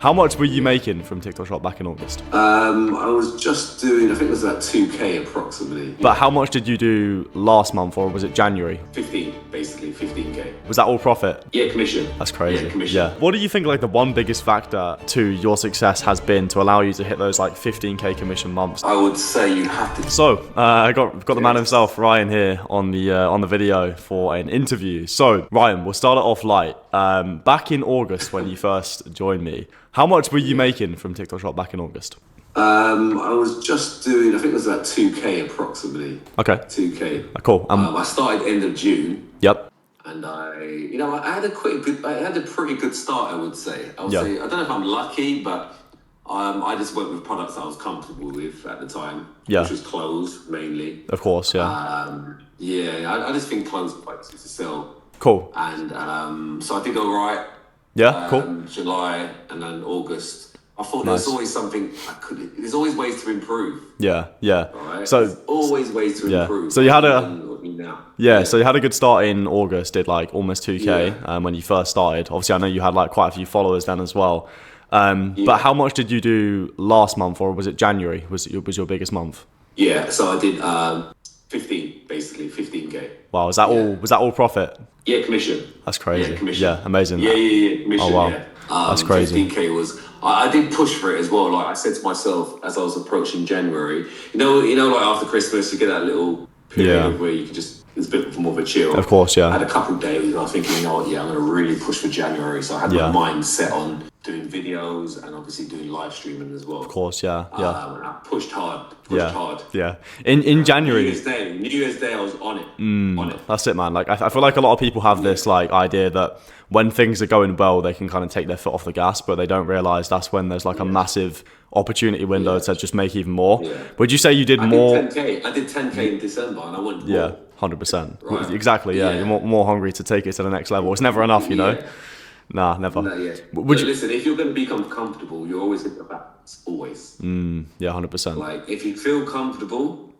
How much were you making from TikTok Shop back in August? I was just doing, I think it was about 2K approximately. But how much did you do last month, or was it January? 15, basically, 15K. Was that all profit? Yeah, commission. That's crazy. Yeah, commission. Yeah. What do you think like the one biggest factor to your success has been to allow you to hit those like 15K commission months? I would say you have to. So I got the man himself, Ryan, here on the video for an interview. So Ryan, we'll start it off light. Back in August when you first joined me, how much were you making from TikTok Shop back in August? I was just doing, I think it was about 2K approximately. Okay. 2K. Cool. I started end of June. Yep. And I had a pretty good start, I would say. I don't know if I'm lucky, but I just went with products that I was comfortable with at the time. Yeah. Which was clothes mainly. Of course, yeah. I just think clothes are quite easy to sell. Cool. And so I did all right. Yeah, cool. July and then August. I thought there's always something there's always ways to improve. Yeah. Right? So there's always ways to improve. So you had so you had a good start in August, did like almost 2K when you first started. Obviously I know you had like quite a few followers then as well. But how much did you do last month, or was it January? Was your biggest month? Yeah, so I did 15K. Wow, was that all profit? Yeah, commission. That's crazy. Yeah, commission. Yeah, amazing. Yeah, commission. Oh wow, that's crazy. 15K was. I did push for it as well. Like I said to myself as I was approaching January, you know, like after Christmas, you get that little period where you can just, it's a bit more of a chill. Of course, yeah. I had a couple of days and I was thinking, I'm going to really push for January. So I had my mind set on doing videos and obviously doing live streaming as well. Of course, yeah. And I pushed hard. Yeah. In January. New Year's Day, I was on it. On it. That's it, man. Like I feel like a lot of people have this like idea that when things are going well, they can kind of take their foot off the gas, but they don't realize that's when there's like a massive opportunity window to just make even more. Yeah. Would you say you did more? I did 10K in December, and I went more. Yeah, 100%. Right. Exactly. Yeah, you're more hungry to take it to the next level. It's never enough, you know. Nah, never. No, yeah. Listen, if you're going to become comfortable, you're always going to go backwards. Always. Yeah, 100%. Like, if you feel comfortable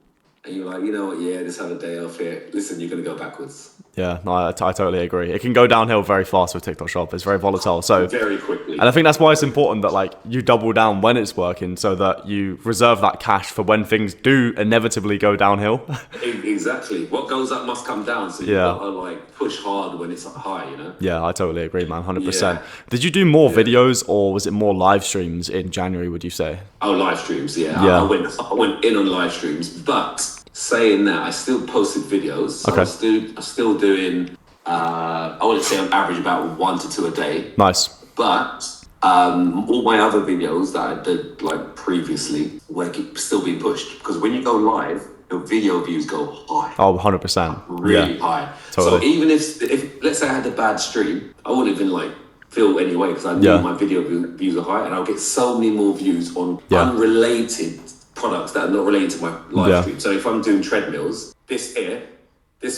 and you're like, you know what, just have a day off here, listen, you're going to go backwards. Yeah, no, I totally agree. It can go downhill very fast with TikTok Shop. It's very volatile. So very quickly. And I think that's why it's important that like you double down when it's working, so that you reserve that cash for when things do inevitably go downhill. Exactly. What goes up must come down. So you've got to like push hard when it's high, you know? Yeah, I totally agree, man. 100%. Did you do more videos, or was it more live streams in January, would you say? Oh, live streams, I went in on live streams, but saying that, I still posted videos. So I'm still doing, I wouldn't say on average about 1 to 2 a day. Nice. But all my other videos that I did like previously were still being pushed, because when you go live, the video views go high. Oh, 100%. Really high. Totally. So even if let's say I had a bad stream, I wouldn't even like feel any way, because I knew my video views are high, and I'll get so many more views on unrelated products that are not related to my live stream. So if I'm doing treadmills, this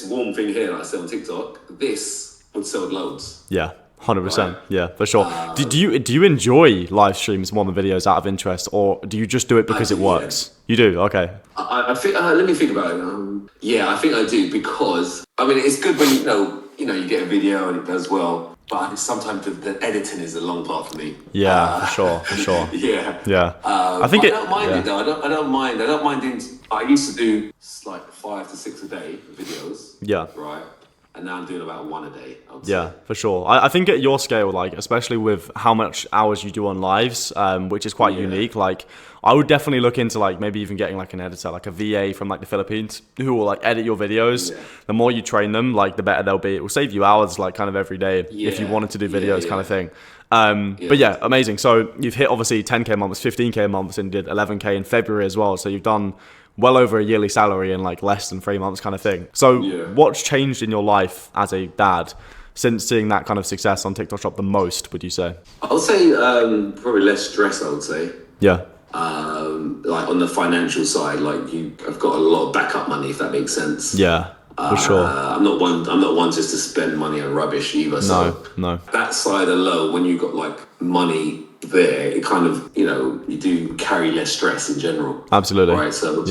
warm thing here that I sell on TikTok, this would sell loads. Yeah, 100%. Right? Yeah, for sure. Do you enjoy live streams more than videos out of interest, or do you just do it because it works? Yeah. You do? Okay. I think. Let me think about it. I think I do, because I mean it's good when you get a video and it does well. But sometimes the editing is a long part for me. Yeah, for sure. Yeah. I think I don't mind it though. I don't mind doing. I used to do like 5 to 6 a day videos. Yeah. Right. And now I'm doing about 1 a day. Yeah, for sure. I think at your scale, like especially with how much hours you do on lives, which is quite unique. Like I would definitely look into like maybe even getting like an editor, like a VA from like the Philippines, who will like edit your videos. Yeah. The more you train them, like the better they'll be. It will save you hours, like kind of every day if you wanted to do videos, kind of thing. But yeah, amazing. So you've hit obviously 10K months, 15K months, and did 11K in February as well. So you've done well over a yearly salary in like less than 3 months, kind of thing. So what's changed in your life as a dad since seeing that kind of success on TikTok Shop the most, would you say? I would say probably less stress, I would say. Yeah. Like on the financial side, like I've got a lot of backup money, if that makes sense. Yeah, for sure. I'm not one just to spend money on rubbish either. No. That side alone, when you got like money there, it kind of, you do carry less stress in general. Absolutely. Right. So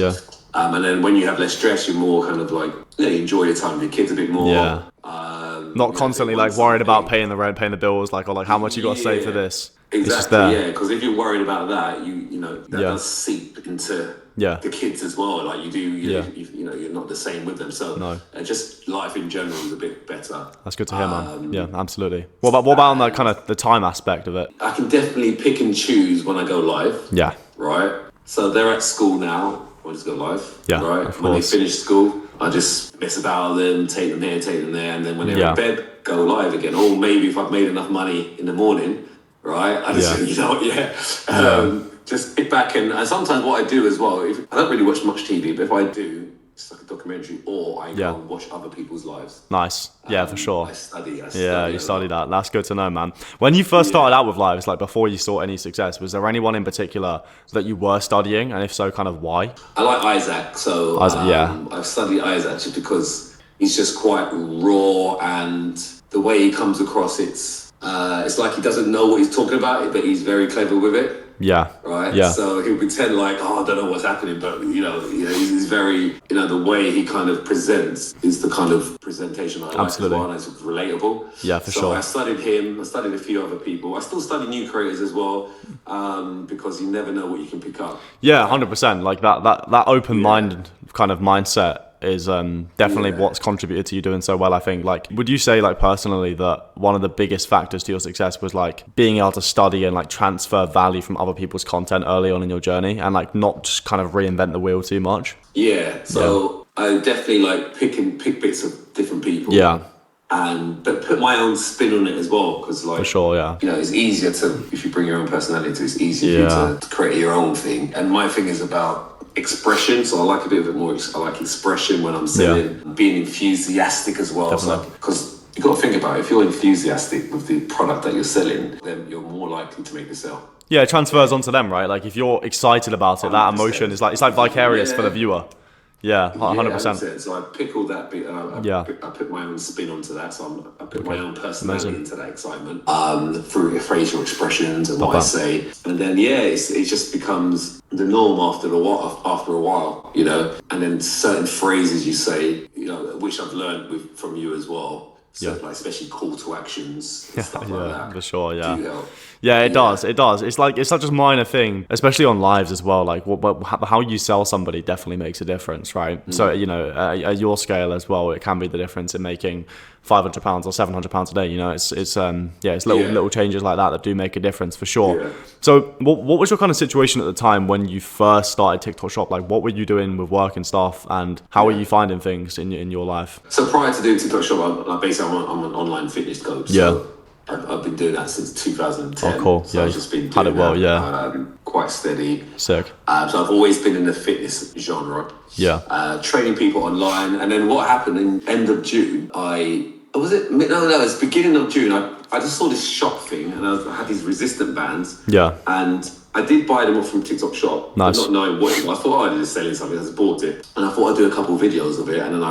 and then when you have less stress, you're more kind of like, you enjoy your time with your kids a bit more. Yeah. Not constantly like worried about paying the rent, paying the bills, like, or like how much you got to save for this. Exactly. It's just there. Yeah, because if you're worried about that, you know that does seep into the kids as well. Like you do, you know, you're not the same with them. So just life in general is a bit better. That's good to hear, man. Yeah, absolutely. What about on the kind of the time aspect of it? I can definitely pick and choose when I go live. Yeah. Right. So they're at school now. I just go live. Yeah. Right. When they finish school, I just mess about with them, take them here, take them there, and then when they're in bed, go live again. Or maybe if I've made enough money in the morning, right? I just just sit back and sometimes what I do as well. I don't really watch much TV, but if I do, it's like a documentary, or I go and watch other people's lives. Nice. Yeah, for sure. I study. You study that. That's good to know, man. When you first started out with lives, like before you saw any success, was there anyone in particular that you were studying, and if so, kind of why? I like Isaac, so I've studied Isaac just because he's just quite raw, and the way he comes across, it's like he doesn't know what he's talking about, but he's very clever with it. Yeah. Right. Yeah. So he'll pretend like, I don't know what's happening, but he's very, the way he kind of presents is the kind of presentation I like as well, and it's relatable. Yeah, for sure. So I studied him. I studied a few other people. I still study new creators as well, because you never know what you can pick up. Yeah, 100%. Like that open-minded kind of mindset is definitely what's contributed to you doing so well, I think. Like, would you say, like, personally, that one of the biggest factors to your success was like being able to study and like transfer value from other people's content early on in your journey, and like not just kind of reinvent the wheel too much? Yeah. So I definitely like pick bits of different people. Yeah. But put my own spin on it as well, because like, for sure, yeah. It's easier if you bring your own personality, it's easier to create your own thing. And my thing is about expression, so I like a bit of it more. I like expression when I'm selling, being enthusiastic as well. Because you got to think about it, if you're enthusiastic with the product that you're selling, then you're more likely to make the sale. Yeah, it transfers onto them, right? Like if you're excited about it, that emotion is like, it's like vicarious for the viewer. Yeah, 100%. So I pick all that bit and I put my own spin onto that. So I put my own personality into that excitement through facial expressions and what I say. And then, it just becomes the norm after a while, and then certain phrases you say, which I've learned from you as well. So like especially call to actions and stuff like that. For sure, do help. Yeah, it does. It's like, it's such a minor thing, especially on lives as well. Like how you sell somebody definitely makes a difference, right? So, at your scale as well, it can be the difference in making £500 or £700 a day. It's little changes like that do make a difference for sure. Yeah. So what was your kind of situation at the time when you first started TikTok Shop? Like what were you doing with work and stuff, and how were you finding things in your life? So prior to doing TikTok Shop, I'm an online fitness coach. So I've been doing that since 2010. Oh, cool. So I've just been doing that, quite steady. Sick. So I've always been in the fitness genre. Yeah. Training people online. And then what happened in end of June, it's beginning of June. I just saw this shop thing, and I had these resistant bands. Yeah. And I did buy them off from TikTok Shop. Nice. Not knowing what it was. I thought, I'm just selling something. I just bought it. And I thought I'd do a couple of videos of it. And then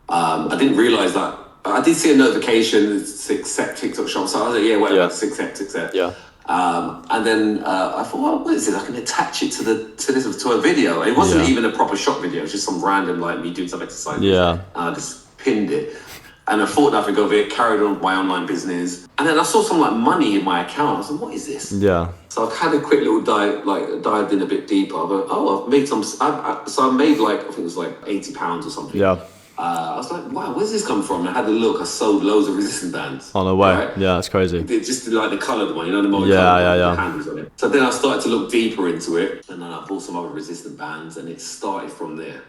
I didn't realise that. I did see a notification, accept TikTok Shop. So I was like, whatever, accept. Yeah. And then I thought, what is it? I can attach it to a video. It wasn't even a proper shop video. It was just some random, like me doing some exercises. Yeah. And I just pinned it. And I thought nothing of it, carried on with my online business. And then I saw some like money in my account. I was like, what is this? Yeah. So I've had a quick little dived in a bit deeper. But I've made some, so I made like, I think it was like £80 or something. Yeah. I was like, wow, where's this come from? And I had a look, I sold loads of resistant bands. On the way. Right? Yeah, that's crazy. Just like the coloured one, the multi the handles on it. So then I started to look deeper into it, and then I bought some other resistant bands, and it started from there.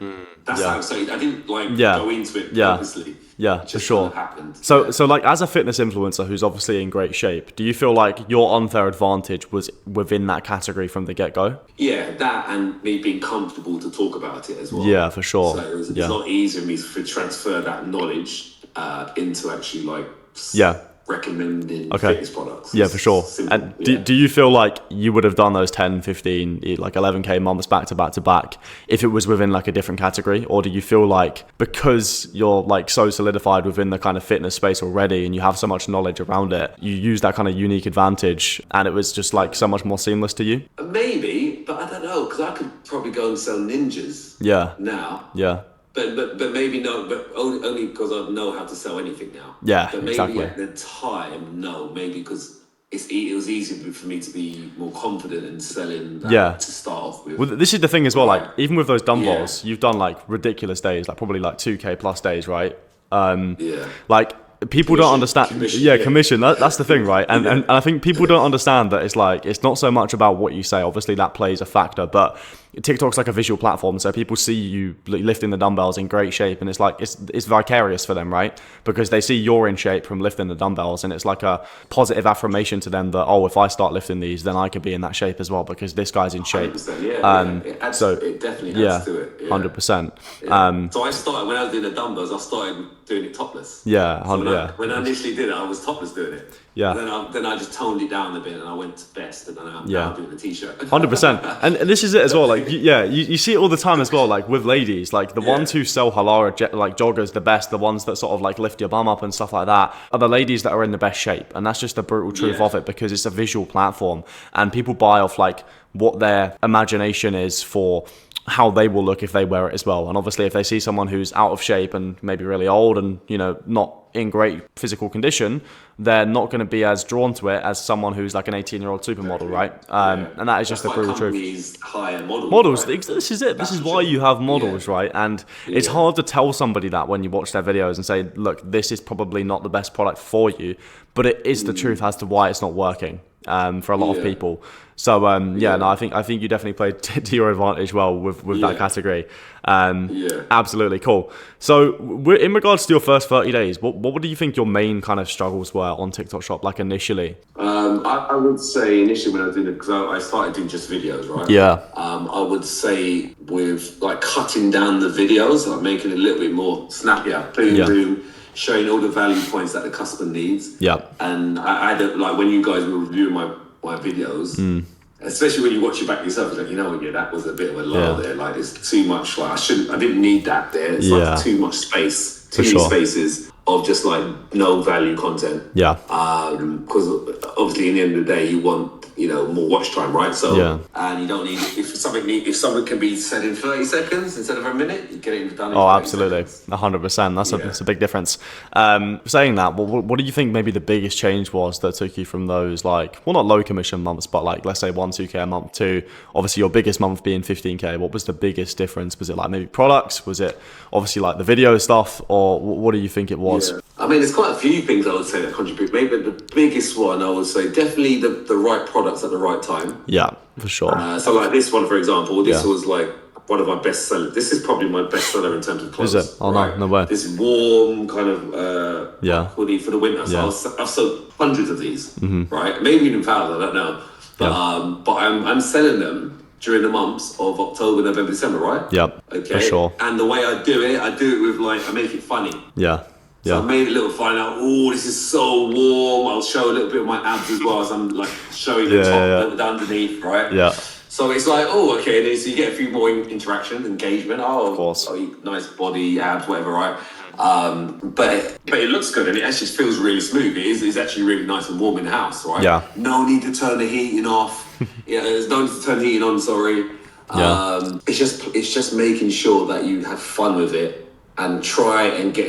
That's how, so I didn't go into it purposely. Yeah, for sure. Happened. So like as a fitness influencer who's obviously in great shape, do you feel like your unfair advantage was within that category from the get-go? Yeah, that and me being comfortable to talk about it as well. Yeah, for sure. So it's not easy for me to transfer that knowledge into actually recommending fitness products. Yeah, for sure. And do you feel like you would have done those 10, 15, like 11k months back to back if it was within like a different category? Or do you feel like because you're like so solidified within the kind of fitness space already and you have so much knowledge around it, you use that kind of unique advantage and it was just like so much more seamless to you? Maybe, but I don't know, because I could probably go and sell ninjas now. Yeah. But maybe no, but only because I know how to sell anything now. Yeah, but maybe exactly. At the time, no, maybe because it was easier for me to be more confident in selling that to start off with. Well, this is the thing as well. Like even with those dumbbells, you've done like ridiculous days, like probably like 2K plus days, right? Like people don't understand. Commission. That's the thing, right? And I think people don't understand that it's not so much about what you say. Obviously, that plays a factor, but TikTok's like a visual platform, so people see you lifting the dumbbells in great shape, and it's like it's vicarious for them, right? Because they see you're in shape from lifting the dumbbells, and it's like a positive affirmation to them that, oh, if I start lifting these, then I could be in that shape as well because this guy's in shape. It definitely adds to it. 100%. So I started when I was doing the dumbbells. I started doing it topless. When I initially did it, I was topless doing it. Then I just toned it down a bit, and I went to vest, and then I'm now doing the t-shirt. 100%. And this is it as well. Like you see it all the time as well. Like with ladies, like the ones who sell Halara like joggers the best, the ones that sort of like lift your bum up and stuff like that, are the ladies that are in the best shape. And that's just the brutal truth of it, because it's a visual platform, and people buy off like what their imagination is for how they will look if they wear it as well. And obviously if they see someone who's out of shape and maybe really old and, you know, not in great physical condition, they're not going to be as drawn to it as someone who's like an 18-year-old supermodel, right? And that is just the brutal truth. Hire models, this is it. This is why you have models, right? And it's hard to tell somebody that when you watch their videos and say, look, this is probably not the best product for you, but it is the truth as to why it's not working for a lot of people. So I think you definitely played to your advantage well with that category. Absolutely cool. So in regards to your first 30 days, what do you think your main kind of struggles were on TikTok Shop, like initially? I would say initially when I was doing it, because I started doing just videos, right? I would say with like cutting down the videos, like making it a little bit more snappier, boom, showing all the value points that the customer needs. And I don't like when you guys were reviewing my videos, especially when you watch it back yourself, it's like, you know what, that was a bit of a lull there. Like it's too much. Like I didn't need that there. It's like too much space, too many spaces of just like no value content. Because obviously in the end of the day, you want more watch time, right? So and you don't need if something can be said in 30 seconds instead of a minute, you get it done. Oh, absolutely, 100%. That's a big difference. Saying that, what do you think maybe the biggest change was that took you from those like, well, not low commission months, but like let's say 1-2K a month to obviously your biggest month being 15K? What was the biggest difference? Was it like maybe products? Was it obviously like the video stuff, or what do you think it was? I mean, there's quite a few things I would say that contribute. Maybe the biggest one I would say definitely the right products at the right time. Yeah, for sure. So like this one, for example, this was like one of my best sellers. This is probably my best seller in terms of clothes. Is it? Oh, no way. This warm kind of hoodie for the winter. So I've sold hundreds of these, right? Maybe even thousands, I don't know. But I'm selling them during the months of October, November, December, right? Yep. Okay. For sure. And the way I do it with like, I make it funny. So I made it a little funny. Oh, this is so warm. I'll show a little bit of my abs as well as I'm like showing the top underneath, right? So it's like, oh, okay. And then so you get a few more interaction, engagement. Oh, of course. Nice body, abs, whatever, right? But it looks good and it actually feels really smooth. It's actually really nice and warm in the house, right? No need to turn the heating off. There's no need to turn the heating on. Sorry. It's just making sure that you have fun with it and try and get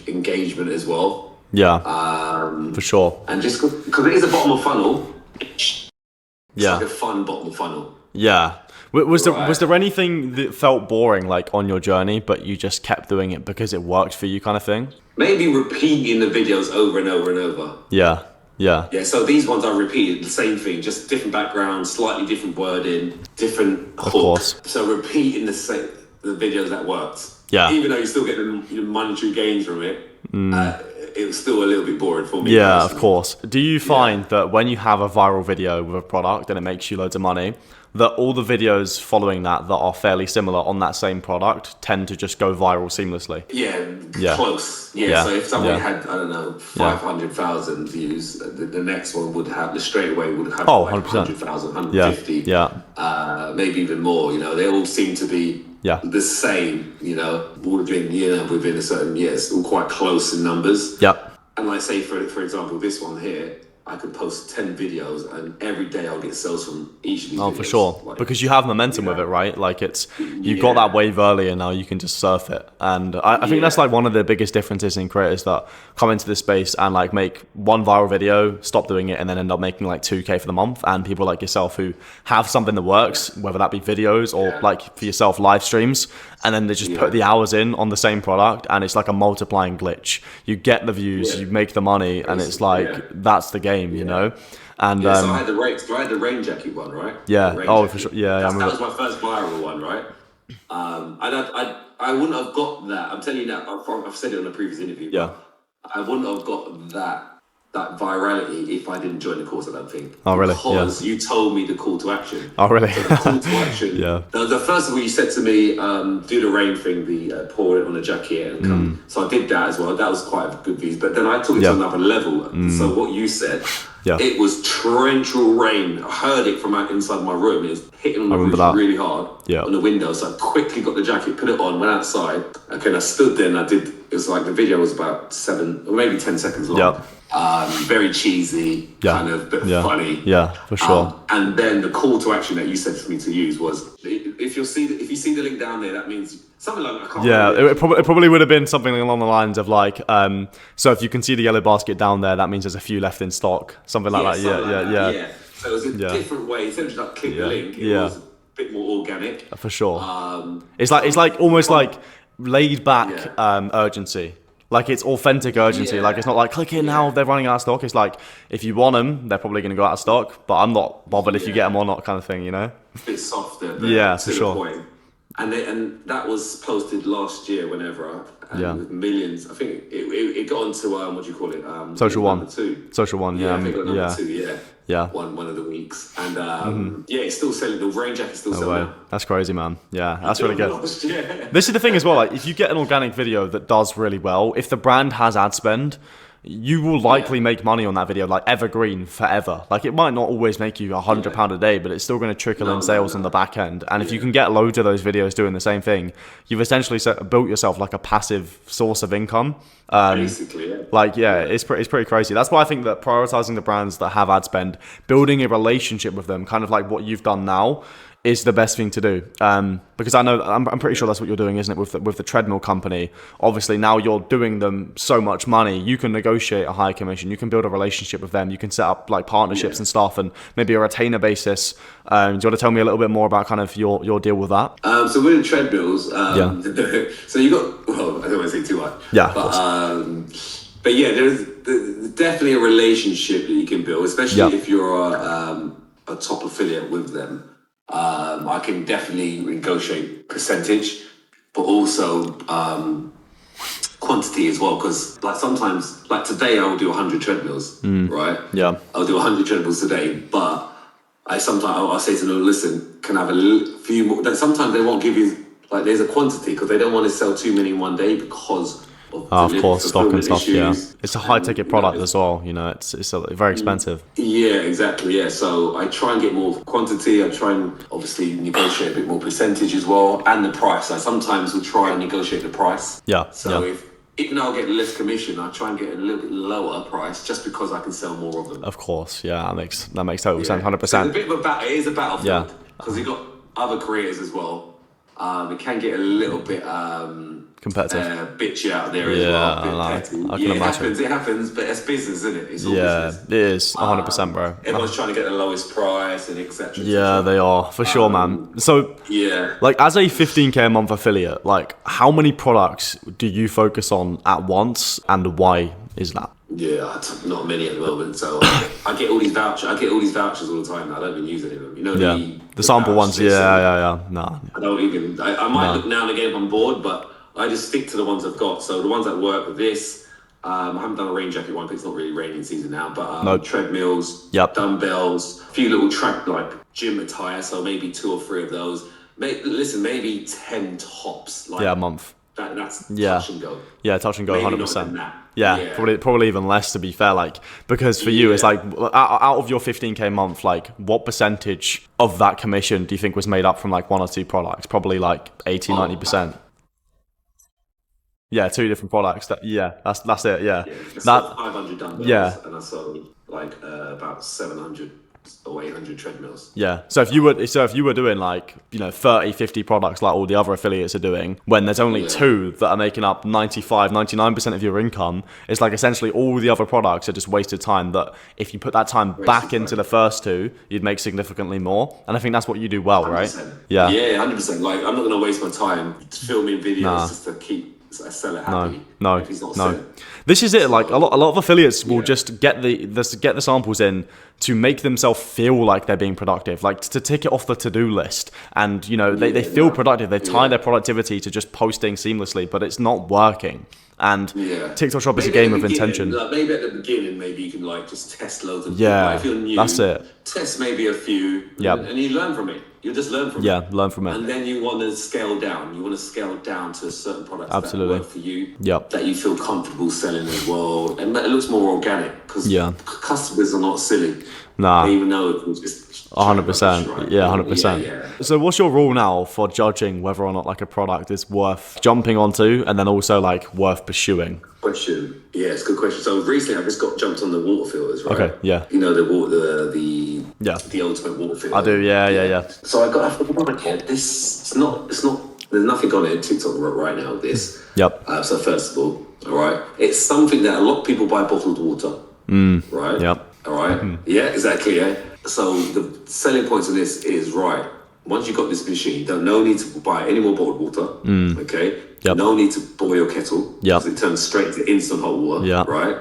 engagement as well. For sure. And just because it is a bottom of funnel. It's like a fun bottom of funnel. Was there anything that felt boring like on your journey, but you just kept doing it because it worked for you, kind of thing? Maybe repeating the videos over and over and over. So these ones I repeated the same thing, just different background, slightly different wording, different hook. Of course. So repeating the videos that worked. Even though you still get the monetary gains from it, it was still a little bit boring for me. Of course. Do you find that when you have a viral video with a product and it makes you loads of money, that all the videos following that are fairly similar on that same product tend to just go viral seamlessly? Close. So if somebody had, I don't know, 500,000 views, the next one would have, straight away would have 100,000, 150, maybe even more. They all seem to be the same, within a certain, it's all quite close in numbers. And like say, for example, this one here, I could post 10 videos and every day I'll get sales from each of these Oh, videos. for sure. Like, because you have momentum with it, right? Like you got that wave early and now you can just surf it. And I think that's like one of the biggest differences in creators that come into this space and like make one viral video, stop doing it, and then end up making like 2K for the month. And people like yourself who have something that works, whether that be videos or like for yourself, live streams, and then they just put the hours in on the same product and it's like a multiplying glitch. You get the views, you make the money, and it's like, that's the game, you know? And so I had the rain jacket one, right? Yeah. Oh, for sure. Yeah. That was my first viral one, right? I wouldn't have got that. I'm telling you now. I've said it on a previous interview. Yeah. I wouldn't have got that virality if I didn't join the course. I don't think. Oh, really? Because you told me the call to action. Oh, really? So the call to action. Yeah. The first of all, you said to me, do the rain thing, pour it on a jacket and come. So I did that as well. That was quite a good views. But then I took it to another level. So what you said. Yeah. It was torrential rain. I heard it from inside my room. It was hitting on the roof really hard on the window. So I quickly got the jacket, put it on, went outside. Okay, and I stood there and it was like the video was about 7 or maybe 10 seconds long. Yeah. Very cheesy, kind of, but funny. Yeah, for sure. And then the call to action that you said for me to use was, if you see the link down there, that means something like, I can't remember. It probably would have been something along the lines of like, so if you can see the yellow basket down there, that means there's a few left in stock, something like that. Yeah. So it was a different way. Essentially, like click the link. It was a bit more organic. For sure. It's like almost like laid back urgency. Like it's authentic urgency. Like it's not like click in now, they're running out of stock. It's like if you want them, they're probably going to go out of stock. But I'm not bothered if you get them or not, kind of thing, you know. A bit softer. But for sure. Point. And that was posted last year. Whenever with millions. I think it got onto what do you call it? Social One. 2. Social One. I think it got number 2. Yeah. One of the weeks. And it's still selling. The rain jacket's still selling now. That's crazy, man. Yeah, that's really good. This is the thing as well, like if you get an organic video that does really well, if the brand has ad spend, you will likely make money on that video, like evergreen forever. Like it might not always make you £100 a day, but it's still going to trickle in sales in the back end. And if you can get loads of those videos doing the same thing, you've essentially built yourself like a passive source of income. Basically, it's pretty crazy. That's why I think that prioritizing the brands that have ad spend, building a relationship with them, kind of like what you've done now, is the best thing to do. Because I'm pretty sure that's what you're doing, isn't it, with the treadmill company? Obviously, now you're doing them so much money, you can negotiate a higher commission, you can build a relationship with them, you can set up like partnerships and stuff, and maybe a retainer basis. Do you want to tell me a little bit more about kind of your deal with that? So with the treadmills, so you got, well, I don't want to say too much. But yeah, there's definitely a relationship that you can build, especially if you're a top affiliate with them. I can definitely negotiate percentage, but also quantity as well. Because like sometimes, like today, I will do 100 treadmills, right? Yeah, I'll do 100 treadmills today, but I'll say to them, listen, can I have a few more? Sometimes they won't give you like there's a quantity because they don't want to sell too many in one day because. Of course, stock and stuff. It's a high ticket product as well. You know, it's very expensive. Yeah, exactly. Yeah, so I try and get more quantity. I try and obviously negotiate a bit more percentage as well, and the price. I sometimes will try and negotiate the price. Yeah. So even though I'll get less commission, I try and get a little bit lower price just because I can sell more of them. Of course, yeah, that makes total sense, 100%. It's a bit of a battle. It is a battlefield because you've got other creators as well. It can get a little bit competitive, bitchy out there as well. I can imagine. It happens, but it's business, isn't it? It's all business. It is 100%, bro. Everyone's trying to get the lowest price and etc. Yeah, they are for sure, man. So like as a 15K a month affiliate, like how many products do you focus on at once, and why is that? Yeah, not many at the moment. So I get all these vouchers. I get all these vouchers all the time. I don't even use any of them. You know, the sample ones. Yeah. Nah. I don't even. I might look now and again if I'm bored, but I just stick to the ones I've got. So the ones that work with this. I haven't done a rain jacket one because it's not really raining season now. But treadmills, dumbbells, a few little track like gym attire. So maybe 2 or 3 of those. Maybe 10 tops. Like, a month. That's touch and go. Yeah, touch and go, 100%. Yeah, probably even less, to be fair. Like, because for you, it's like out of your 15K month, like what percentage of that commission do you think was made up from like 1 or 2 products? Probably like 80, 90%. Yeah, two different products. That's it. Yeah, Yeah, I that sold 500 dumbbells, yeah. and I sold like about 700 or 800 treadmills. Yeah. So if you were doing like, 30, 50 products like all the other affiliates are doing, when there's only two that are making up 95, 99% of your income, it's like essentially all the other products are just wasted time that if you put that time back into the first two, you'd make significantly more. And I think that's what you do well, 100%. right? Yeah. Yeah, 100%. Like, I'm not going to waste my time filming videos just to keep a seller happy. No, if he's not no. selling. This is it. Like a lot of affiliates will just get the samples in to make themselves feel like they're being productive, like to tick it off the to-do list. And they feel productive. They tie their productivity to just posting seamlessly, but it's not working. And TikTok Shop is a game of intention. Like maybe at the beginning, maybe you can like just test loads of Yeah, if you're new, that's it. Test maybe a few, and you learn from it. You just learn from it. Yeah, learn from it. And then you want to scale down. You want to scale down to certain products that work for you, that you feel comfortable selling as well. And it looks more organic because customers are not silly. Nah. They even know it was just 100%. Yeah, 100%. So what's your rule now for judging whether or not like a product is worth jumping onto and then also like worth pursuing? Question. Yeah, it's a good question. So recently I just got jumped on the water filters, right? Okay, yeah. You know the ultimate water filter. I do, yeah. So I got a product here. It's not there's nothing on it TikTok right now, this. Yep. So first of all right, it's something that a lot of people buy bottled water. Right? Yep. All right. Yeah, exactly. Yeah. So the selling points of this is right. Once you've got this machine, no need to buy any more bottled water. Okay. Yep. No need to boil your kettle. Yep. Because it turns straight to instant hot water. Yep. Right.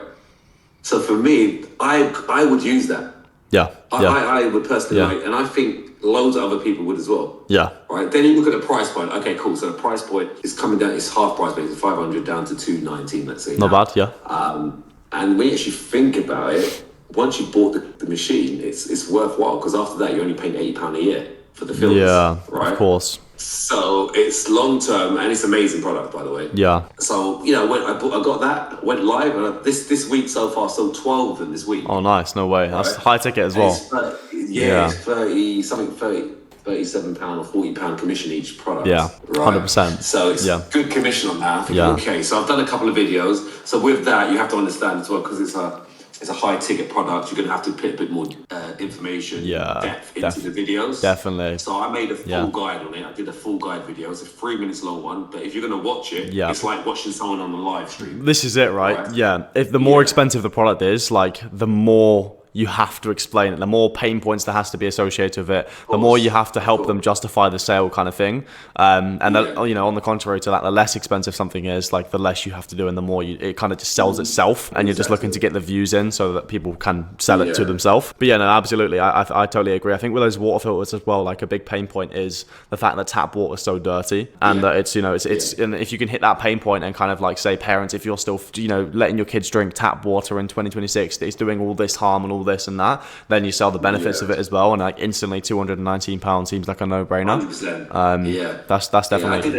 So for me, I would use that. Yeah. I would personally like, and I think loads of other people would as well. Yeah. Right. Then you look at the price point. Okay, cool. So the price point is coming down. It's half price point. It's 500 down to 219. Let's say. Not bad. Yeah. And when you actually think about it, once you bought the machine, it's worthwhile because after that you're only paying £80 a year for the filters. Yeah. Right. Of course. So it's long term and it's an amazing product, by the way. Yeah. So I got that, went live, and this week so far sold 12 of them this week. Oh, nice. No way. That's high ticket as well. It's 37 pound or 40 pound commission each product. Yeah, 100%. So it's good commission on that. Okay, so I've done a couple of videos. So with that, you have to understand as well because it's a high ticket product. You're gonna have to put a bit more information, depth into the videos. Definitely. So I made a full guide on it. I did a full guide video. It's a 3 minutes long one, but if you're gonna watch it, it's like watching someone on the live stream. This is it, right? Yeah. If the more expensive the product is, like the more you have to explain it, the more pain points there has to be associated with it, the more you have to help them justify the sale kind of thing. On the contrary to that, the less expensive something is, like the less you have to do and the more it kind of just sells itself and you're just looking to get the views in so that people can sell it to themselves. But absolutely. I totally agree. I think with those water filters as well, like a big pain point is the fact that tap water is so dirty and that it's and if you can hit that pain point and kind of like say parents, if you're still, letting your kids drink tap water in 2026, that it's doing all this harm and all this and that, then you sell the benefits of it as well, and like instantly £219 seems like a no-brainer. 100%. That's definitely. I did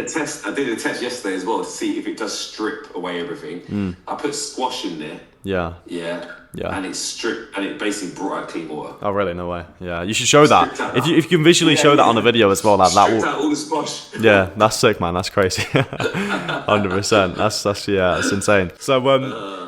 a test yesterday as well to see if it does strip away everything. I put squash in there. Yeah. And it stripped, and it basically brought out clean water. Oh really? No way. Yeah, you should show that. If you can visually show that on a video as well, that will. Out all the squash. Yeah, that's sick, man. That's crazy. 100%. That's insane. So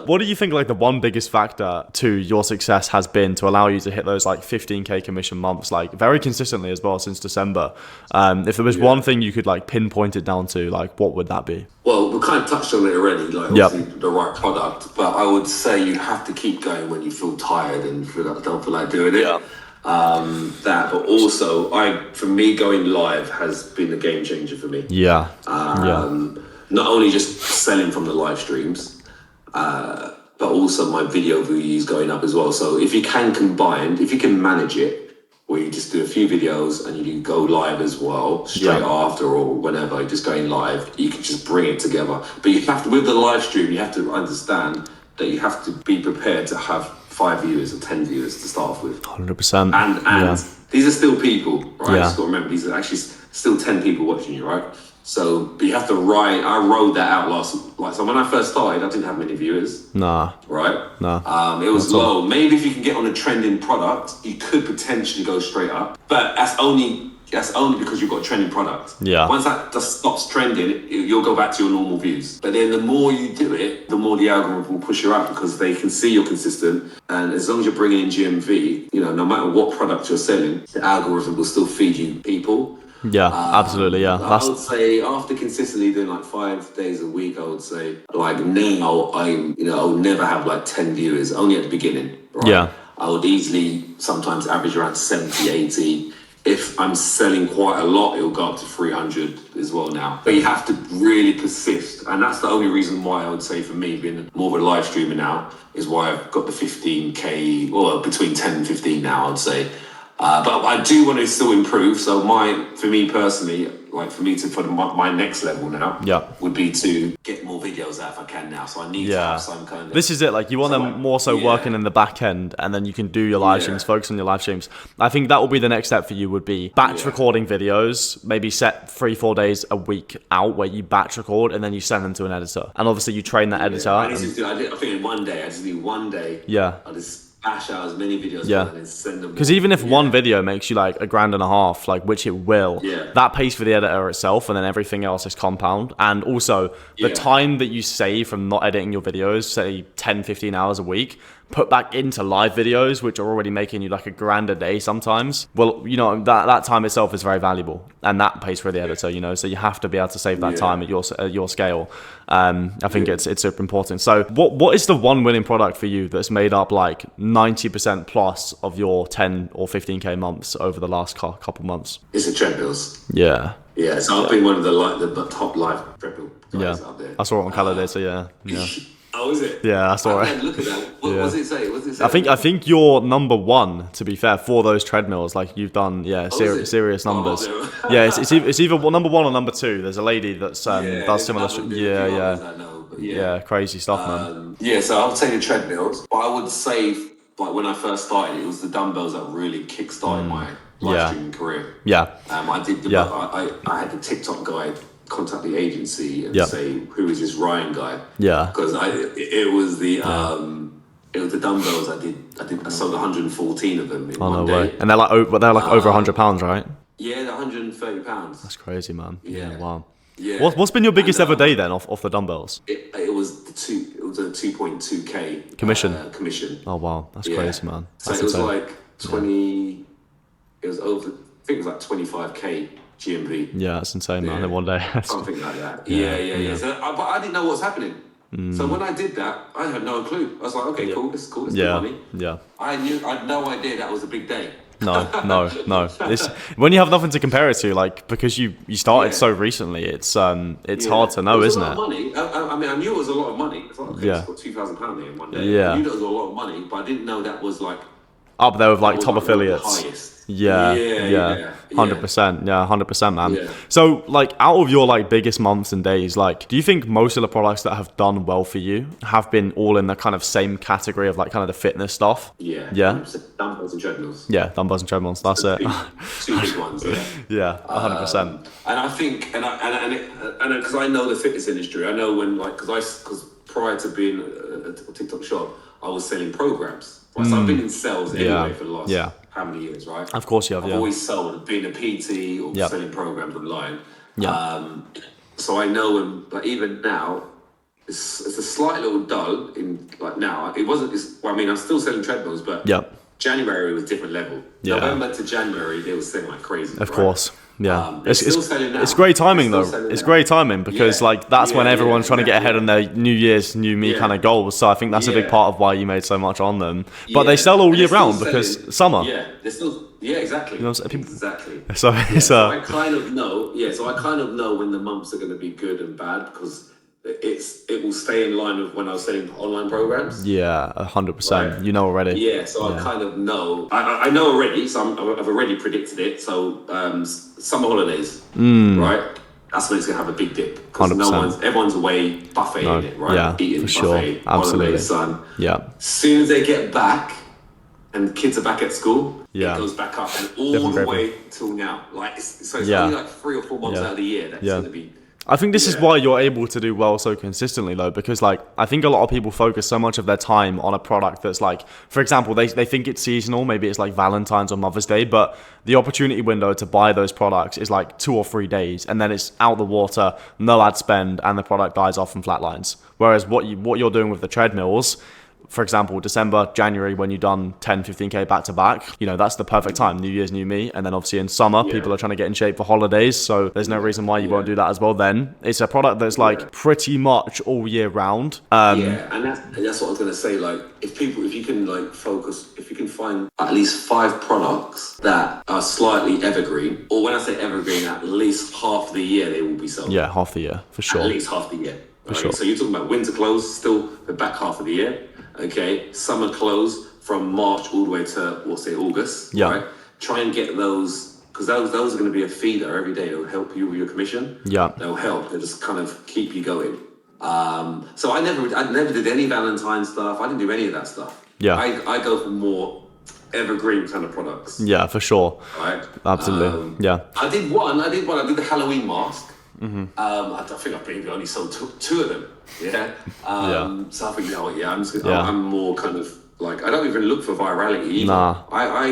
what do you think like the one biggest factor to your success has been to allow you to hit those like 15k commission months, like very consistently as well since December? If there was one thing you could like pinpoint it down to, like what would that be? Well, we kind of touched on it already, like obviously the right product, but I would say you have to keep going when you feel tired and don't feel like doing it. But also for me going live has been a game changer for me. Not only just selling from the live streams, but also my video views going up as well. So if you can manage it, where you just do a few videos and you go live as well straight after or whenever, just going live, you can just bring it together. But you have to, with the live stream, you have to understand that you have to be prepared to have 5 viewers or 10 viewers to start off with. 100%. And these are still people, right? You just got to remember, these are actually still 10 people watching you, right? So you have to I wrote that out so when I first started, I didn't have many viewers. Nah. Right? Nah. It was low. Maybe if you can get on a trending product, you could potentially go straight up. But that's only that's only because you've got a trending product. Yeah. Once that just stops trending, you'll go back to your normal views. But then the more you do it, the more the algorithm will push you up because they can see you're consistent. And as long as you're bringing in GMV, you know, no matter what product you're selling, the algorithm will still feed you people. Yeah, absolutely. Yeah. I would say after consistently doing like 5 days a week, I would say like now I'll never have like 10 viewers, only at the beginning. Right? Yeah. I would easily sometimes average around 70, 80. If I'm selling quite a lot, it'll go up to 300 as well now. But you have to really persist. And that's the only reason why I would say for me, being more of a live streamer now, is why I've got the 15K, or between 10 and 15 now, I'd say. But I do want to still improve. So for me personally, like for me to put my next level now, would be to get more videos out if I can now. So I need to have some kind of. This is it. Like you want them more so working in the back end, and then you can do your live streams, focus on your live streams. I think that will be the next step for you. Would be batch recording videos. Maybe set 3-4 days a week out where you batch record, and then you send them to an editor. And obviously you train that editor. I think in one day, I just do one day. Yeah. I just bash out as many videos and then send them. Because even if one video makes you like $1.5 grand, like which it will, that pays for the editor itself, and then everything else is compound. And also the time that you save from not editing your videos, say 10-15 hours a week, put back into live videos, which are already making you like $1 grand a day sometimes. Well, you know, that time itself is very valuable, and that pays for the editor, you know, so you have to be able to save that time at your scale. I think it's super important. So what is the one winning product for you that's made up like 90% plus of your 10 or 15K months over the last couple months? It's the treadmills. Yeah. Yeah, so I've been one of the top live treadmill guys out there. I saw it on Calendar, so yeah. Oh, is it? Yeah, I saw it. Look at that. What does it say? I think you're number one, to be fair, for those treadmills. Like you've done, serious numbers. It's either number one or number two. There's a lady that's does similar. Crazy stuff, man. So I would say the treadmills, but I would say like when I first started, it was the dumbbells that really kick-started my live streaming career. Yeah. I did. I had the TikTok guy contact the agency and say, who is this Ryan guy? Yeah. Because it was the dumbbells I sold 114 of them in one day. And they're like over £100, right? Yeah, they're £130. That's crazy, man. Yeah. Wow. Yeah. What's been your biggest ever day then off the dumbbells? It was a 2.2K commission. Commission. Oh wow, that's crazy, man. So it was like 20. It was over. I think it was like 25K GMV. Yeah, that's insane, man. In one day. Something like that. Yeah. So, but I didn't know what was happening. So when I did that, I had no clue. I was like, okay, cool. This is cool. It's good money. Yeah. I had no idea that was a big day. No. It's when you have nothing to compare it to, like because you started so recently, it's hard to know, isn't it? It was a lot of money. I mean, I knew it was a lot of money. It's like, okay, it's got £2,000 there in one day. Yeah. I knew that was a lot of money, but I didn't know that was like up there with like top affiliates. Highest. 100%. 100%, man. Yeah. So like out of your like biggest months and days, like do you think most of the products that have done well for you have been all in the kind of same category of like kind of the fitness stuff? Yeah. Dumbbells and treadmills. Yeah, dumbbells and treadmills. That's it. Two big ones. Yeah. 100%. And I think, and because I know the fitness industry, I know when like because prior to being a TikTok shop, I was selling programs. Right? So I've been in sales anyway for the last how many years, right? Of course you have. I've always sold, being a PT or selling programs online. Yeah. So I know, but even now, it's a slight little dull in like now. It wasn't. I'm still selling treadmills, but January was different level. Yeah. November to January, they were selling like crazy. Of course. Yeah, it's great timing though. It's great timing because like that's when everyone's trying to get ahead on their New Year's, new me kind of goals. So I think that's a big part of why you made so much on them. But they sell all year round because summer. Yeah, they're still. Yeah, exactly. You know what I'm saying? Exactly. So I kind of know. Yeah, so I kind of know when the months are going to be good and bad because it will stay in line with when I was selling online programs. Yeah, 100%. Right? You know already. Yeah, so I kind of know. I know already, so I've already predicted it. So summer holidays, right? That's when it's gonna have a big dip because everyone's away buffeting it, right? Yeah, eating for sure, buffet, absolutely. Holiday, sun. Yeah. As soon as they get back and the kids are back at school, it Yeah. goes back up and all the way till now. Like, so it's only like 3 or 4 months out of the year that's going to be I think this is why you're able to do well so consistently, though, because like I think a lot of people focus so much of their time on a product that's like, for example, they think it's seasonal, maybe it's like Valentine's or Mother's Day, but the opportunity window to buy those products is like 2 or 3 days, and then it's out the water, no ad spend, and the product dies off and flatlines. Whereas what you're doing with the treadmills, for example, December, January, when you've done 10, 15K back to back, that's the perfect time. New Year's, new me. And then obviously in summer, people are trying to get in shape for holidays. So there's no reason why you won't do that as well then. It's a product that's like pretty much all year round. And that's what I was going to say. Like, if you can like focus, if you can find at least 5 products that are slightly evergreen, or when I say evergreen, at least half the year they will be sold. Yeah, half the year, for sure. At least half the year. For sure. So you're talking about winter clothes, still the back half of the year. Okay, summer clothes from March all the way to, we'll say, August. Yeah. Right? Try and get those, because those are going to be a feeder every day. It'll help you with your commission. Yeah. They'll help. They'll just kind of keep you going. So I never did any Valentine's stuff. I didn't do any of that stuff. Yeah. I go for more evergreen kind of products. Yeah, for sure. Right. Absolutely. Yeah. I did the Halloween mask. Mm-hmm. I think I've maybe only sold two of them. Yeah. So I think, I'm more kind of like, I don't even look for virality either. Nah. I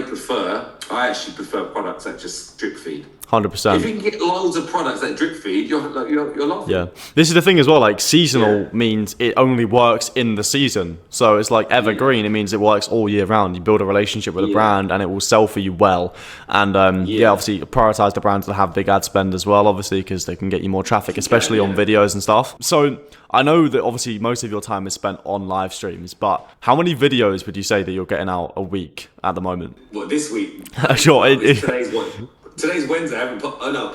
actually prefer products that just drip feed. 100%. If you can get loads of products that drip feed, you're laughing. Yeah. This is the thing as well, like seasonal means it only works in the season. So it's like evergreen, it means it works all year round. You build a relationship with a brand and it will sell for you well. And obviously prioritize the brands that have big ad spend as well, obviously, because they can get you more traffic, especially on videos and stuff. So I know that obviously most of your time is spent on live streams, but how many videos would you say that you're getting out a week at the moment? Well, this week? Sure. Today's one. Today's Wednesday. I haven't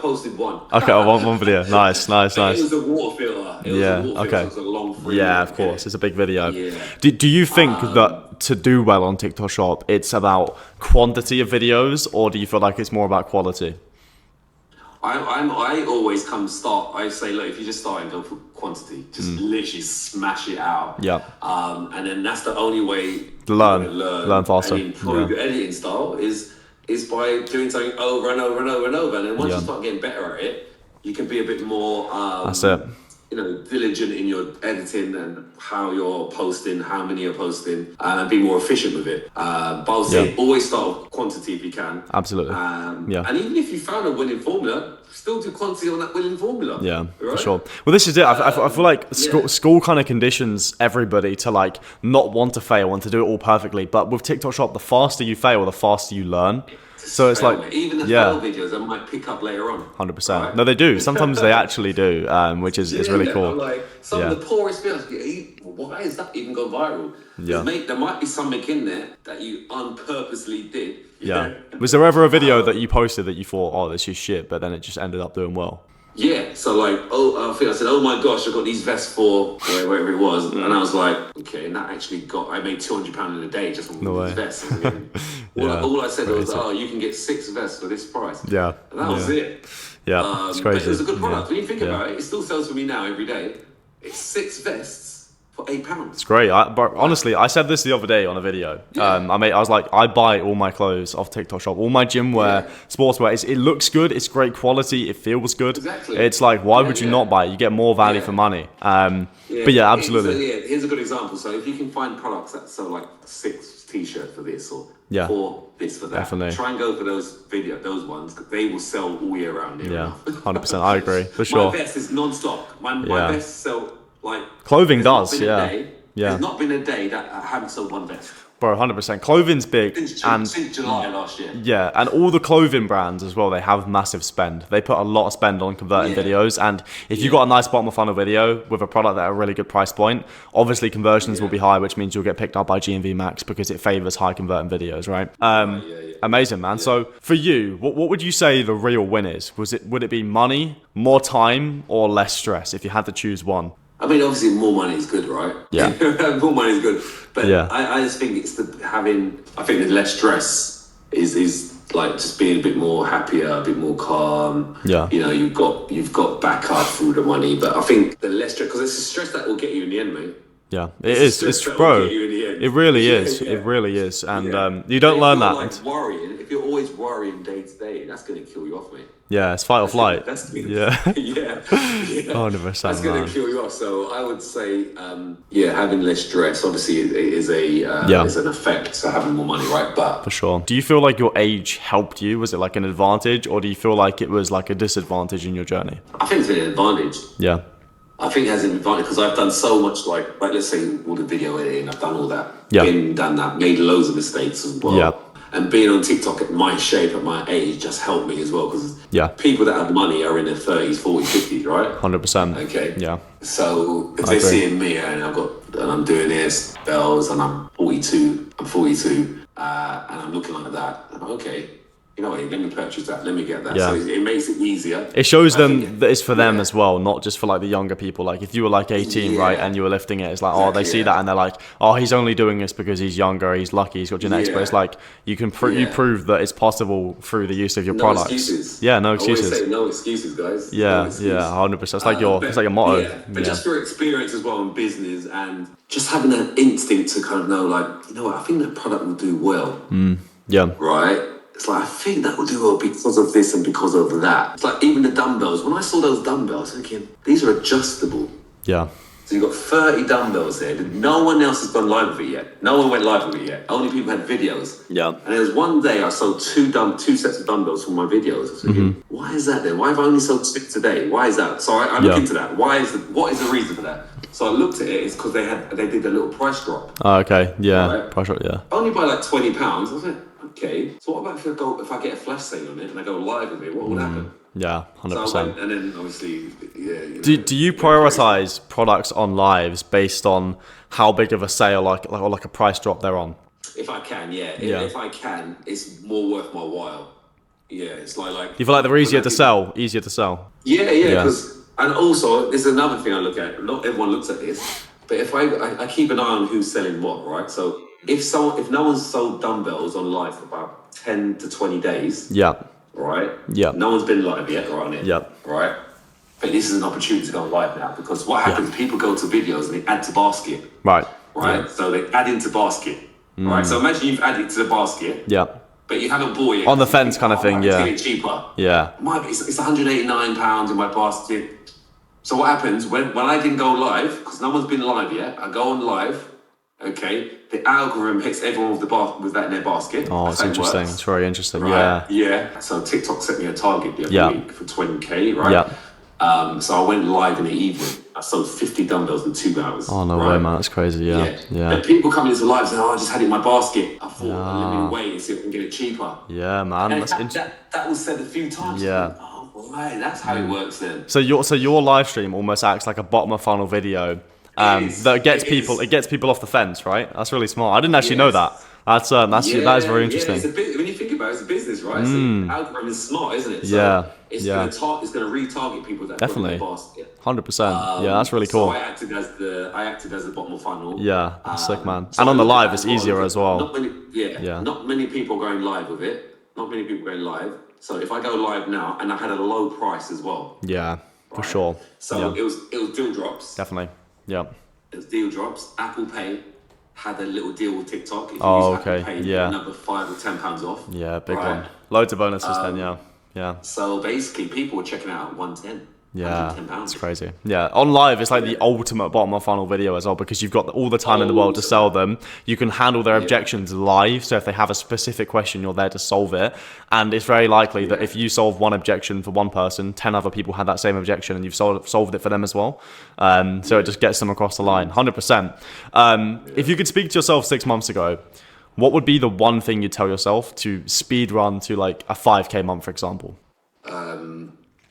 posted one. Okay, one video. Nice. It was a water filter. Okay. It was a long free. Yeah, of course. It's a big video. Yeah. Do you think that to do well on TikTok Shop, it's about quantity of videos, or do you feel like it's more about quality? I always I say, look, if you just start and go for quantity, just literally smash it out. Yeah. And then that's the only way to learn faster. And improve your editing style is by doing something over and over and over and over. And then once you start getting better at it, you can be a bit more that's it. Diligent in your editing and how you're posting, how many you're posting, and be more efficient with it. But I'll say always start with quantity if you can. Absolutely. And even if you found a winning formula, still do quantity on that winning formula. Yeah, right? for sure. Well, this is it. I feel like school kind of conditions everybody to like not want to fail and to do it all perfectly. But with TikTok Shop, the faster you fail, the faster you learn. So it's like, even the fail videos I might pick up later on. 100%. Right? No, they do. Sometimes they actually do, which is really cool. Like some of the poorest videos, why is that even gone viral? Yeah. There might be something in there that you unpurposely did. Yeah. Was there ever a video that you posted that you thought, oh, this is shit, but then it just ended up doing well? Yeah, so like, I said, oh my gosh, I got these vests for wherever it was, and I was like, okay, and that actually I made £200 in a day just from these vests. All I said was, you can get 6 vests for this price. Yeah. And that was it. Yeah, it's crazy. But it was a good product. When you think about it still sells for me now every day. It's 6 vests for £8. It's great. But honestly, I said this the other day on a video. I was like, I buy all my clothes off TikTok Shop, all my gym wear, sportswear. It looks good. It's great quality. It feels good. Exactly. It's like, why would you not buy it? You get more value for money. But yeah, absolutely. Here's a good example. So if you can find products that sell like 6 t-shirts for this or 4 this for that, definitely. Try and go for those ones. They will sell all year round. 100%. I agree for sure. My vest is non-stop. My vests sell like clothing does. There's not been a day that I haven't sold one vest. Bro, 100%. Clothing's big. Since July last year. Yeah, and all the clothing brands as well, they have massive spend. They put a lot of spend on converting videos, and if you've got a nice bottom of funnel video with a product at a really good price point, obviously conversions will be high, which means you'll get picked up by GMV Max because it favors high converting videos, right? Amazing, man. So for you, what would you say the real win is? Would it be money, more time, or less stress if you had to choose one? I mean, obviously, more money is good, right? Yeah. More money is good. But I just think it's I think the less stress is like just being a bit more happier, a bit more calm. Yeah. You've got backup through the money. But I think the less stress, because it's the stress that will get you in the end, mate. Yeah, it is. It's bro. It really is. It really is. And you don't learn that. Like worrying, if you're always worrying day to day, that's gonna kill you off, mate. Yeah, it's fight or flight. Yeah. 100%. That's gonna kill you off. So I would say, having less stress obviously is an effect to having more money, right? But for sure. Do you feel like your age helped you? Was it like an advantage, or do you feel like it was like a disadvantage in your journey? I think it's been an advantage. Yeah. I think it has an advantage because I've done so much, like let's say all the video editing, I've done all that. Yeah. Done that, made loads of mistakes as well. Yeah. And being on TikTok at my shape, at my age, just helped me as well because people that have money are in their 30s, 40s, 50s, right? 100%. Okay. Yeah. So if they're seeing me and I'm doing this, bells, and I'm 42, and I'm looking like that, I'm like, okay. You know what, let me purchase that, let me get that. So it makes it easier. It shows them that it's for them as well, not just for like the younger people. Like if you were like 18, right, and you were lifting it, it's like, they see that and they're like, he's only doing this because he's younger, he's lucky, he's got genetics. But it's like, you can you prove that it's possible through the use of your products. Excuses. Yeah, no excuses. I always say no excuses, guys. Yeah, 100%. It's like your motto. Yeah, but just your experience as well in business and just having that instinct to kind of know, like, you know what, I think that product will do well. Yeah. Right? It's like, I think that will do well because of this and because of that. It's like even the dumbbells. When I saw those dumbbells, I was thinking, these are adjustable. Yeah. So you've got 30 dumbbells there. No one else has gone live with it yet. No one went live with it yet. Only people had videos. Yeah. And there was one day I sold two sets of dumbbells for my videos. I was thinking, why is that then? Why have I only sold 6 today? Why is that? So I look into that. What is the reason for that? So I looked at it. It's because they did a little price drop. Oh, okay. Yeah. Right? Price drop. Yeah. Only by like £20. I was like, okay. So what about if I get a flash sale on it and I go live with it? What would happen? Yeah, 100%. So I went, and then obviously, Do you prioritize products on lives based on how big of a sale, like a price drop they're on? If I can, If I can, it's more worth my while. Yeah, it's like. You feel like they're easier to sell? Yeah, because and also there's another thing I look at. Not everyone looks at this, but if I keep an eye on who's selling what, right? So if no one's sold dumbbells on live for about 10 to 20 days. Yeah. Right? Yeah. No one's been live yet, right on it. Yeah. Right? But this is an opportunity to go live now because what happens, people go to videos and they add to basket. Right. Right? Yeah. So they add into basket. Right? So imagine you've added to the basket. Yeah. But you haven't bought it. On the fence kind of thing, yeah. It's cheaper. Yeah. It's £189 in my basket. So what happens when I didn't go live, because no one's been live yet, I go on live, okay, the algorithm hits everyone with that in their basket. Oh, it's interesting. It's very interesting. Right? Yeah. Yeah. So TikTok set me a target the other week for 20K, right? Yeah. So I went live in the evening. I sold 50 dumbbells in 2 hours. Oh, no way, man. That's crazy. Yeah. And people coming into live saying, I just had it in my basket. I thought, let me wait and see if I can get it cheaper. Yeah, man. And that was said a few times. Yeah. Oh, right. That's how it works then. So your live stream almost acts like a bottom of funnel video. That gets people off the fence, right? That's really smart. I didn't actually know that. That is very interesting. When you think about it, it's a business, right? So the algorithm is smart, isn't it? So it's going to retarget people that definitely put in their basket. 100%. Yeah, that's really cool. So I acted as the bottom of funnel. Yeah, that's sick, man. So and on the live, it's easier as well. Not many people going live with it. Not many people going live. So if I go live now, and I had a low price as well. Yeah, for sure. So it was deal drops. Definitely. Yeah. It was deal drops. Apple Pay had a little deal with TikTok. If you use Apple Pay, you get another £5 or £10 off. Yeah, big one. Loads of bonuses then, yeah. So basically, people were checking out at 110. Yeah, it's crazy. Yeah, on live, it's like the ultimate bottom of funnel video as well because you've got all the time in the world to sell them. You can handle their objections live. So if they have a specific question, you're there to solve it. And it's very likely that if you solve one objection for one person, 10 other people had that same objection and you've solved it for them as well. So it just gets them across the line, 100%. If you could speak to yourself 6 months ago, what would be the one thing you'd tell yourself to speed run to like a 5K month, for example?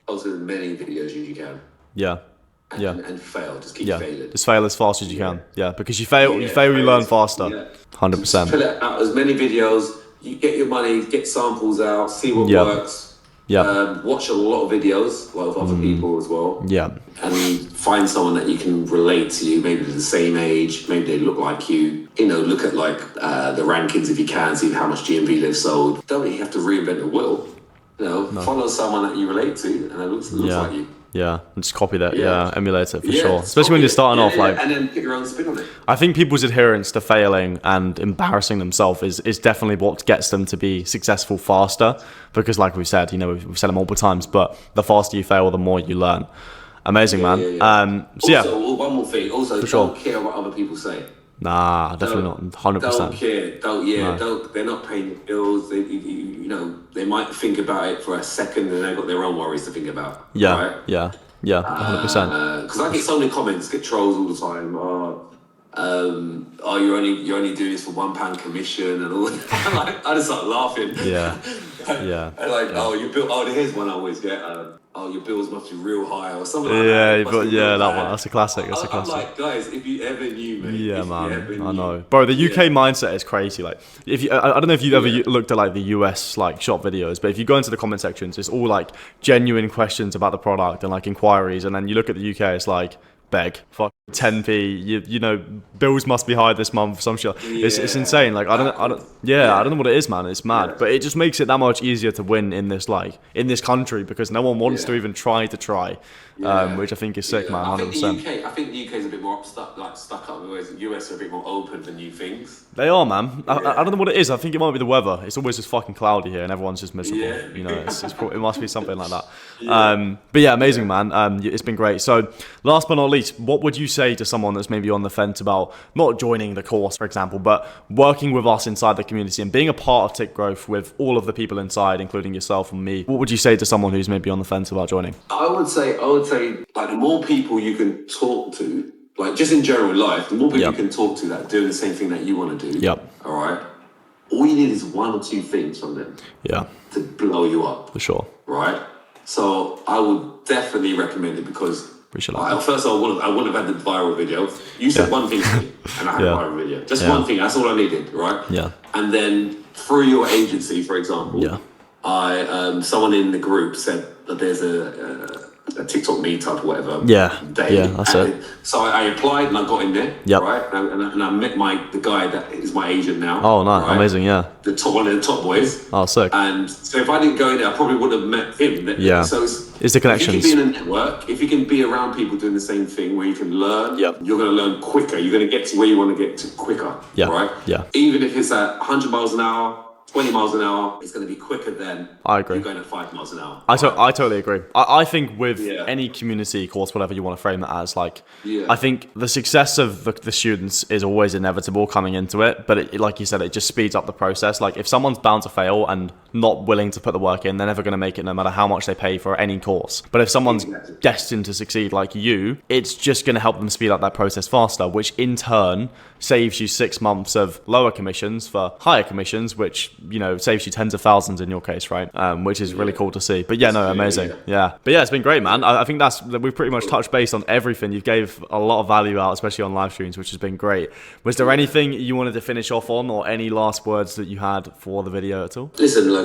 Also, as many videos as you can. Yeah. And fail. Just keep failing. Just fail as fast as you can. Yeah, because you fail, you learn faster. 100%. Fill out as many videos. You get your money, get samples out, see what works. Yeah. Watch a lot of videos, a lot of other people as well. Yeah. And find someone that you can relate to you, maybe the same age, maybe they look like you. You know, look at like the rankings if you can, see how much GMV they've sold. Don't really have to reinvent the wheel. You know, follow someone that you relate to and it looks like you. Yeah, and just copy that. Yeah, emulate it for sure. Especially when you're starting off, like, and then put your own spin on it. I think people's adherence to failing and embarrassing themselves is definitely what gets them to be successful faster. Because, like we said, you know, we've said it multiple times, but the faster you fail, the more you learn. Amazing, man. So also, one more thing. Also, don't care what other people say. Nah, definitely not. 100%. Don't care. Don't. They're not paying bills. You know, they might think about it for a second, and they've got their own worries to think about. Yeah. Right? Yeah. 100%. Because I get so many comments, get trolls all the time. You're only doing this for £1 commission and all. I just start laughing. Yeah. Here's one I always get. Your bills must be real high or something like that. That one. That's a classic. I'm like, guys, if you ever knew me. Yeah, man. I know. Bro, the UK mindset is crazy. Like, if you, I don't know if you've ever looked at like the US like shop videos, but if you go into the comment sections, it's all like genuine questions about the product and like inquiries, and then you look at the UK, it's like beg, fuck 10p. You know, bills must be high this month. Some shit. It's insane. Like I don't know what it is, man. It's mad, but it just makes it that much easier to win in this country because no one wants to even try, which I think is sick, man. 100%. I think the UK is a bit more stuck up, whereas the US are a bit more open for new things. They are, man. I don't know what it is. I think it might be the weather. It's always just fucking cloudy here, and everyone's just miserable. Yeah. You know, it must be something like that. But yeah, amazing, man. It's been great. So, last but not least, what would you say to someone that's maybe on the fence about not joining the course, for example, but working with us inside the community and being a part of Tick Growth with all of the people inside, including yourself and me? What would you say to someone who's maybe on the fence about joining? I would say, like, the more people you can talk to, like, just in general life, the more people you can talk to that are doing the same thing that you want to do. All right. All you need is one or two things from them. To blow you up. For sure. Right. So I would definitely recommend it because. First of all, I wouldn't have had the viral video. You said one thing to me, and I had a viral video. Just one thing. That's all I needed, right? Yeah. And then through your agency, for example, someone in the group said that there's a TikTok meetup, whatever. That's it. So I applied and I got in there, right? And I met the guy that is my agent now. Oh, nice, right? Amazing, one of the top boys. Oh, sick. And so if I didn't go in there, I probably wouldn't have met him. Yeah. So it's the connections. If you can be in a network, if you can be around people doing the same thing where you can learn, you're going to learn quicker. You're going to get to where you want to get to quicker, right? Yeah. Even if it's at 100 miles an hour, 20 miles an hour, it's going to be quicker than I agree. You're going at 5 miles an hour. I totally agree. I think with any community course, whatever you want to frame it as, like, I think the success of the students is always inevitable coming into it, but like you said, it just speeds up the process. Like, if someone's bound to fail and not willing to put the work in, they're never going to make it no matter how much they pay for any course. But if someone's destined to succeed like you, it's just going to help them speed up that process faster, which in turn saves you 6 months of lower commissions for higher commissions, which, you know, saves you tens of thousands in your case, right? Which is really cool to see. But amazing. But it's been great, man. I think we've pretty much touched base on everything. You gave a lot of value out, especially on live streams, which has been great. Was there anything you wanted to finish off on, or any last words that you had for the video at all? Listen, like,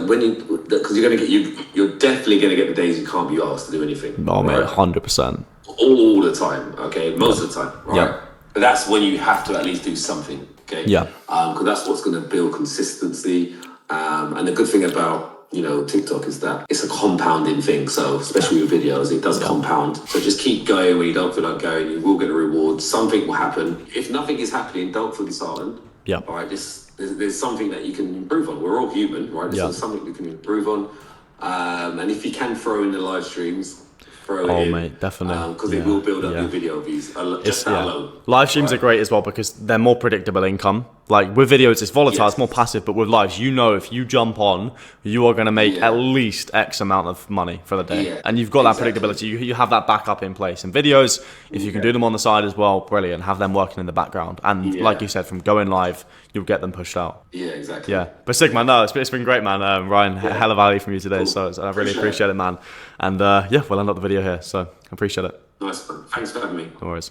because you're definitely gonna get the days you can't be asked to do anything. Oh, right? Mate, 100%. All the time, okay? Most of the time, right? But that's when you have to at least do something, okay? Because that's what's gonna build consistency. And the good thing about, you know, TikTok is that it's a compounding thing. So especially with videos, it does compound. So just keep going when you don't feel like going. You will get a reward. Something will happen. If nothing is happening, don't feel disheartened. All right. There's something that you can improve on. We're all human, right? There's something we can improve on. And if you can throw in the live streams, mate, definitely. Because it will build up your video views. Just that alone. Live streams are great as well because they're more predictable income. Like, with videos, it's volatile, it's more passive, but with lives, you know, if you jump on, you are going to make at least X amount of money for the day. And you've got that predictability. You have that backup in place. And videos, if you can do them on the side as well, brilliant. Have them working in the background. And like you said, from going live, you'll get them pushed out. Yeah, exactly. But sick, man. No, it's been great, man. Ryan, hell of value from you today. Cool. So I really appreciate it, man. And we'll end up the video here. So I appreciate it. Nice, man. Thanks for having me. No worries.